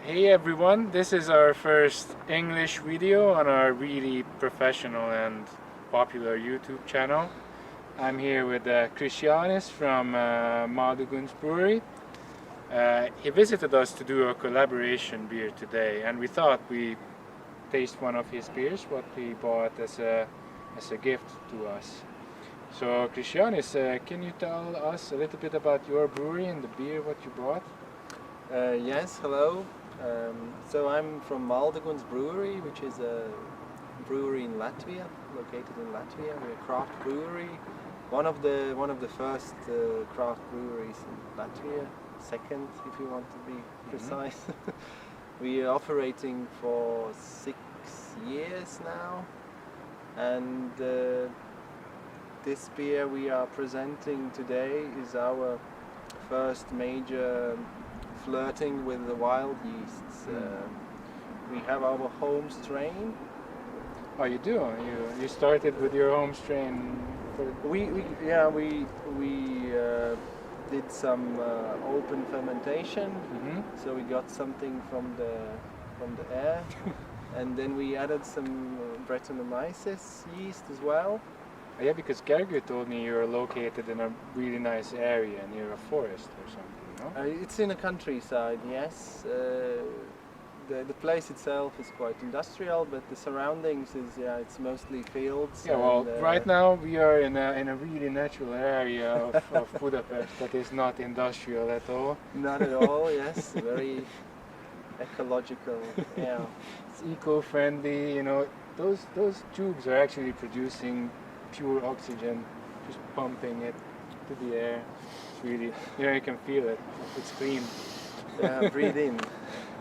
Hey everyone, this is our first English video on our really professional and popular YouTube channel. I'm here with Krisjanis from Malduguns Brewery. He visited us to do a collaboration beer today, and we thought we taste one of his beers, what he bought as a gift to us. So Krisjanis, can you tell us a little bit about your brewery and the beer what you bought? Yes, hello. So I'm from Malduguns Brewery, which is a brewery in Latvia, located in Latvia. We're a craft brewery, one of the first craft breweries in Latvia, second if you want to be precise. We are operating for 6 years now, and this beer we are presenting today is our first major flirting with the wild yeasts. We have our home strain. Oh, you do? You started with your home strain. We did some open fermentation. So we got something from the air, and then we added some Brettanomyces yeast as well. Oh, yeah, because Gerger told me you're located in a really nice area near a forest or something, no? It's in a countryside, yes. The place itself is quite industrial, but the surroundings is it's mostly fields. Yeah, well, right now we are in a really natural area of Budapest that is not industrial at all. Not at all, yes. Very ecological. Yeah. It's eco-friendly, you know. Those tubes are actually producing pure oxygen, just pumping it to the air. It's really, you can feel it. It's clean. Yeah, breathe in.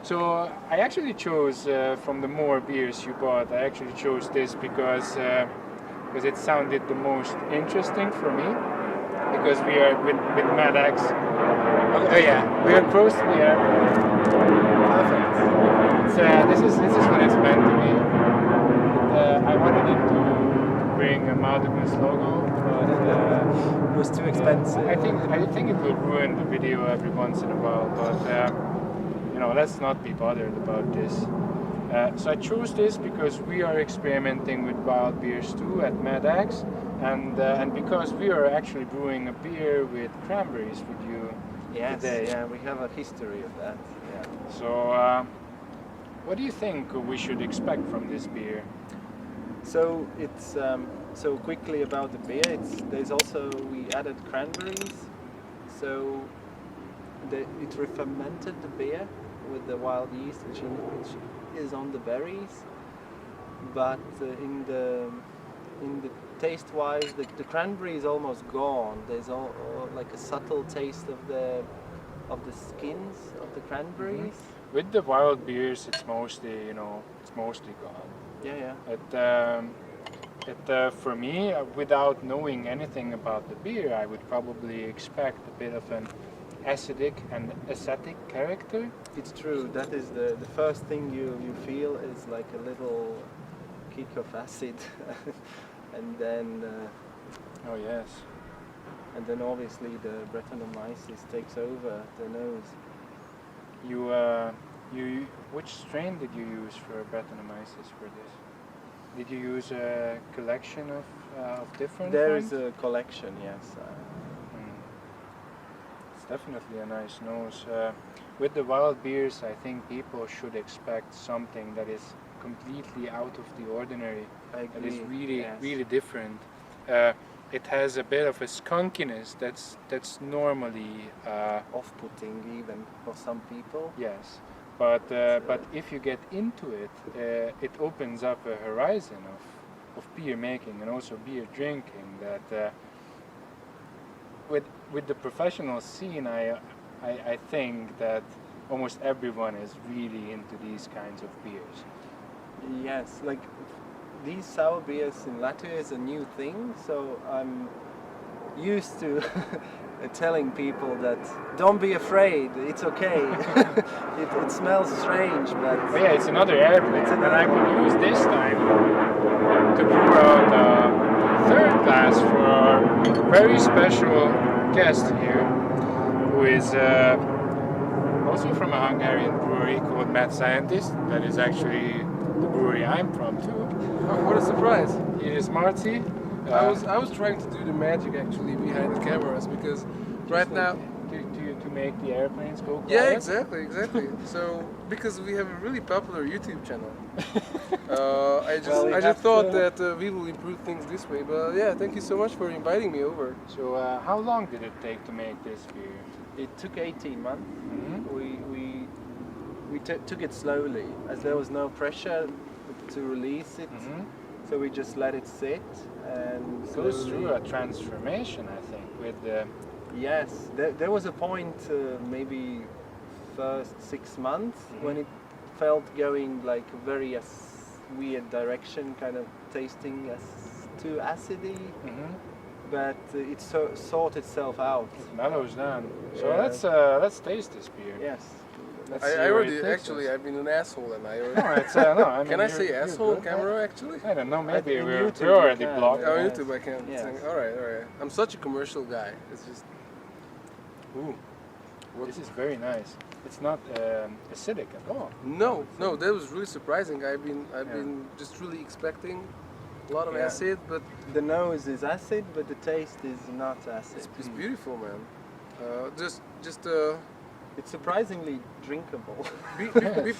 So I actually chose from the more beers you bought. I actually chose this because it sounded the most interesting for me. Because we are with Madax. Oh yeah, we are close to the air. Perfect. This is what it's meant to be. I wanted it to bring a Malduguns logo, but it was too expensive. I think it will ruin the video every once in a while, but let's not be bothered about this. So I chose this because we are experimenting with wild beers too at Madax, and because we are actually brewing a beer with cranberries with you today. Yeah, we have a history of that. Yeah. So what do you think we should expect from this beer? So it's so quickly about the beer. We added cranberries, so it re-fermented the beer with the wild yeast, which is on the berries. But in the taste-wise, the cranberry is almost gone. There's like a subtle taste of the skins of the cranberries. With the wild beers, it's mostly gone. Yeah. For me, without knowing anything about the beer, I would probably expect a bit of an acidic and acetic character. It's true. That is the first thing you feel is like a little kick of acid, and then. Oh yes. And then obviously the Brettanomyces takes over the nose. Which strain did you use for Brettanomyces for this? Did you use a collection of different? There kinds? is a collection, yes. It's definitely a nice nose. With the wild beers, I think people should expect something that is completely out of the ordinary. I agree. That is really, yes. really different. It has a bit of a skunkiness that's normally Off-putting even for some people. yes. But if you get into it, it opens up a horizon of beer making and also beer drinking. That with the professional scene, I think that almost everyone is really into these kinds of beers. Yes, like these sour beers in Latvia is a new thing, so I'm used to telling people that don't be afraid, it's okay. it smells strange, but Oh yeah, it's another airplane, and I could use this time to pour out a third glass for our very special guest here, who is also from a Hungarian brewery called Mad Scientist. That is actually the brewery I'm from too. Oh, what a surprise! It is Marty. I was trying to do the magic actually behind the cameras because right now. To make the airplanes go quiet? Yeah, exactly. So because we have a really popular YouTube channel, I just thought that we will improve things this way. But yeah, thank you so much for inviting me over. So how long did it take to make this beer? It took 18 months. Mm-hmm. We took it slowly, as there was no pressure to release it. Mm-hmm. So we just let it sit and It goes through a transformation, I think, with the. Yes, there was a point, maybe first 6 months, when it felt going like a very weird direction, kind of tasting too acidy. But it sort itself out. It mellows down. So Yeah. let's taste this beer. Yes. Let's I see what already it tastes actually like. I've been an asshole and I already. No, it's no. I mean, Can I you're- say you're asshole on good. camera actually? I don't know. Maybe in we're YouTube you already can, blocked. Oh, Yes. YouTube I can't. Yes. All right. I'm such a commercial guy. It's just. Ooh. This is very nice. It's not acidic at all. No, that was really surprising. I've been just really expecting a lot of Yeah. acid, but The nose is acid, but the taste is not acid. it's beautiful, man. It's surprisingly drinkable.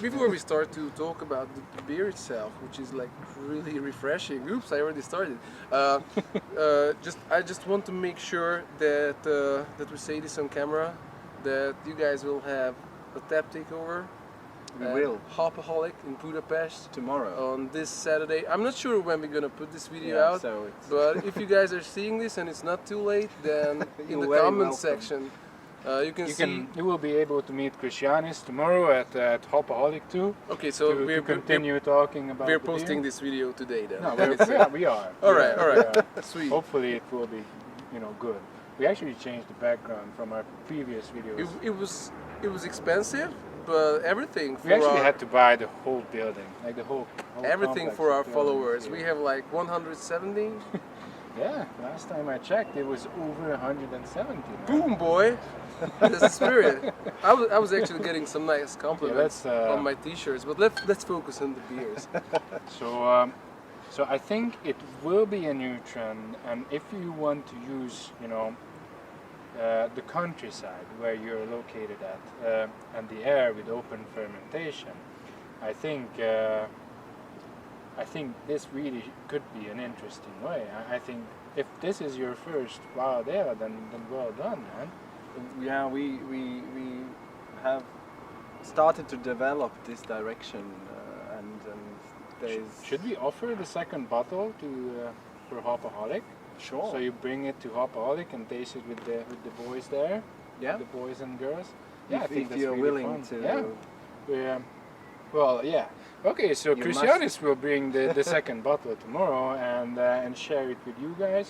Before we start to talk about the beer itself, which is like really refreshing. Oops, I already started. I just want to make sure that we say this on camera, that you guys will have a tap takeover. We at will. Hopaholic in Budapest Tomorrow. on this Saturday. I'm not sure when we're gonna put this video Yeah, out, so it's but if you guys are seeing this and it's not too late, then in You're the very comment welcome. section you can see. You will be able to meet Krisjanis tomorrow at Hopaholic too. Okay, so To continue talking about. we're the beer. posting this video today then. No, we are. All right. Yeah. Sweet. Hopefully it will be, good. We actually changed the background from our previous videos. It was expensive, but everything for We actually had to buy the whole building, like the whole everything complex for of our buildings followers. here. We have like 170. Yeah, last time I checked, it was over 170. now. Boom, boy! That's the spirit. I was actually getting some nice compliments let's, on my t-shirts, but let's focus on the beers. So I think it will be a new trend, and if you want to use, the countryside where you're located at, and the air with open fermentation, I think this really could be an interesting way. I think if this is your first wild ale, then well done, man. Yeah, we have started to develop this direction, and there's Should we offer the second bottle to for Hopaholic? sure. So you bring it to Hopaholic and taste it with the boys there, Yeah. the boys and girls. Yeah, I think if that's you're really willing fun. to. Yeah. Well, yeah. Okay, so You Krisjanis will bring the second bottle tomorrow and share it with you guys,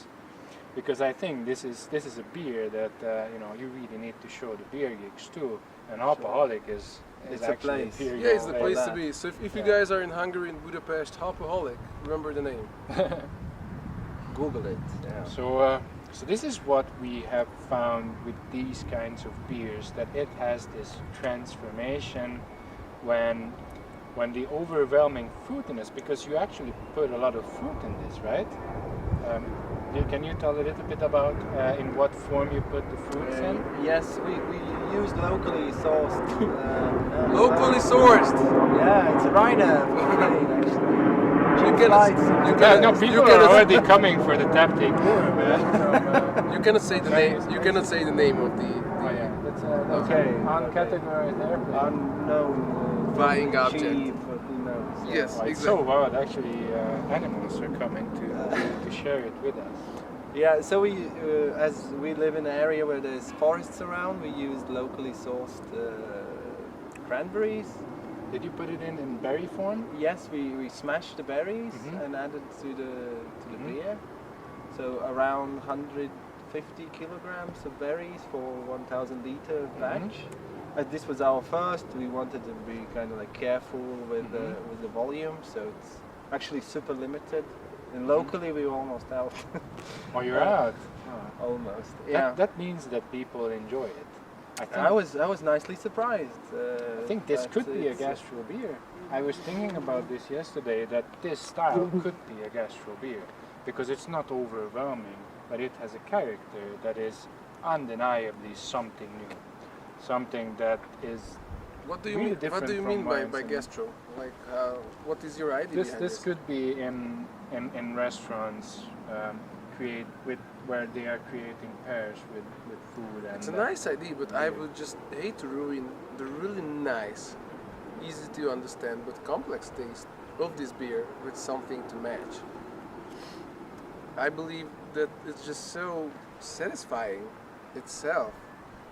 because I think this is a beer that you really need to show the beer geeks too. And Hopaholic is It's a actually place. beer Yeah, it's the geek place that. to be. So if you Yeah. guys are in Hungary and Budapest, Hopaholic, remember the name. Google it. Yeah. So this is what we have found with these kinds of beers, that it has this transformation when the overwhelming fruitiness, because you actually put a lot of fruit in this, right? Can you tell a little bit about in what form you put the fruits in? Yes, we used locally sourced. Locally sourced. Yeah, it's a Reiner actually. You can No, people are already coming for the tap take tour, man. You cannot say the name. You cannot say the name of the Oh yeah, that's Okay, uncategorized airplane. unknown Flying object. sheep, or who knows. Yes. Oh, it's so exactly. wild. Actually, animals are coming to share it with us. Yeah, so we, as we live in an area where there's forests around, we used locally sourced cranberries. Did you put it in berry form? Yes, we smashed the berries Mhm. and added to the Mhm. beer. So around 150 kilograms of berries for 1,000 liter batch. As this was our first, we wanted to be kind of like careful with the volume, so it's actually super limited. And locally we were almost out. Oh, you're out. Almost. Yeah. That means that people enjoy it. I was nicely surprised. I think this that could be a it's, gastro beer. I was thinking about this yesterday, that this style could be a gastro beer because it's not overwhelming, but it has a character that is undeniably something new, something that is What do you really mean? What different do you from mean by wines and- gastro? Like, what is your idea This behind this could be in restaurants create with where they are creating pairs with food and It's a nice idea, but I would just hate to ruin the really nice, easy to understand but complex taste of this beer with something to match. I believe that it's just so satisfying itself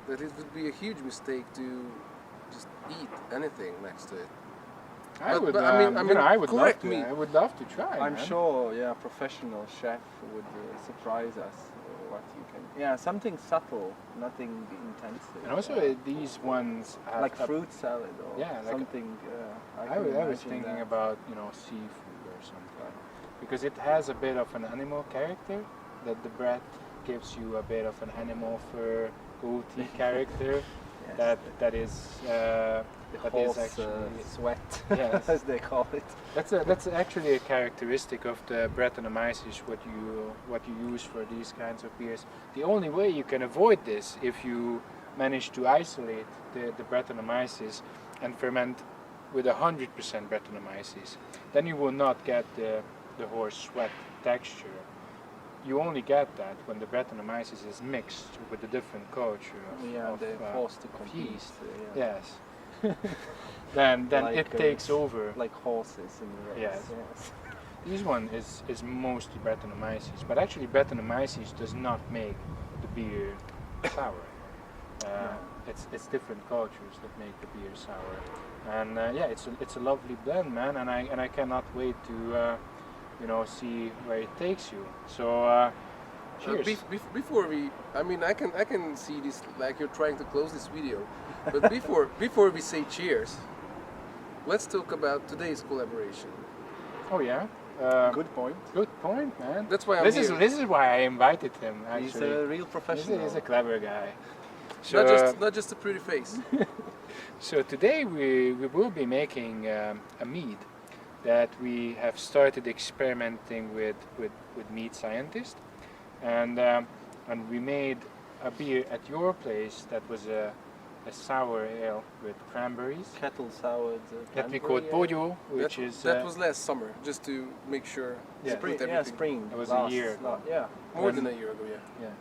that it would be a huge mistake to just eat anything next to it. I But- would, but I mean, you know, I would love correct to. me. I would love to try. I'm man. sure, yeah, a professional chef would surprise us. What you can, yeah, something subtle, nothing intensive. And also these ones have like fruit salad or Yeah, like- something. I was thinking about seafood or something because it has a bit of an animal character. That the bread gives you a bit of an animal fur, goatee character. Yes, That is the that horse is actually sweat, Yes. as they call it. that's actually a characteristic of the Brettanomyces. What you use for these kinds of beers. The only way you can avoid this if you manage to isolate the Brettanomyces and ferment with 100% Brettanomyces, then you will not get the horse sweat texture. You only get that when the Brettanomyces is mixed with a different culture of They're forced to compete. yeast. Yeah. Yes. then Like, it takes over. Like horses in the race. Yes. This one is mostly Brettanomyces, but actually Brettanomyces does not make the beer sour. It's different cultures that make the beer sour, and it's a lovely blend, man. And I cannot wait to see where it takes you. So cheers. Before we, I mean, I can see this like you're trying to close this video, but before we say cheers, let's talk about today's collaboration. Oh yeah. Good point. Good point, man. That's why I'm this here. is this is why I invited him. Actually, He's a real professional. He's a clever guy. So, Not just a pretty face. so today we will be making a mead that we have started experimenting with mead scientists, and we made a beer at your place that was a sour ale with cranberries Kettle soured. that we called Bojo, which that was last summer, just to make sure. Yeah. spring. with Yeah, everything. spring. It was last, a year ago. Yeah. More And- than a year ago, yeah.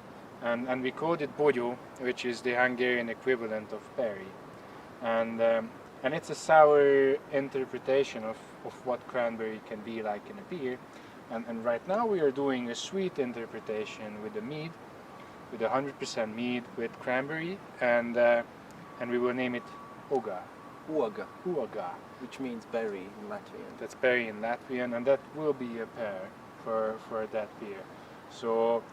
and we called it Bojo, which is the Hungarian equivalent of berry, and it's a sour interpretation of what cranberry can be like in a beer, and right now we are doing a sweet interpretation with the mead, with 100% mead with cranberry, and we will name it Uoga, Uoga, which means berry in Latvian. that's berry in Latvian, and that will be a pair for that beer. So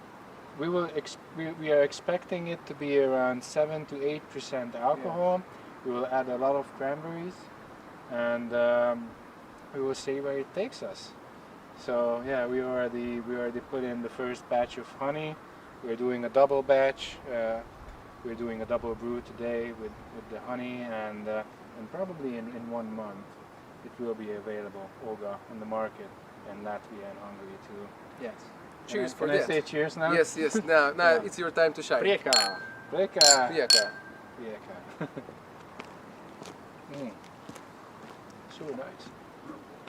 we are expecting it to be around 7 to 8% alcohol. We will add a lot of cranberries, and we will see where it takes us. So yeah, we already put in the first batch of honey. We're doing a double batch. We're doing a double brew today with the honey, and probably in 1 month it will be available, Uoga, on the market in Latvia and Hungary too. Yes. Cheers for Can I that. say cheers now? Yes. Now Yeah. it's your time to shine. Prieka. Prieka. Prieka. Prieka. So nice.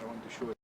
I want to show it.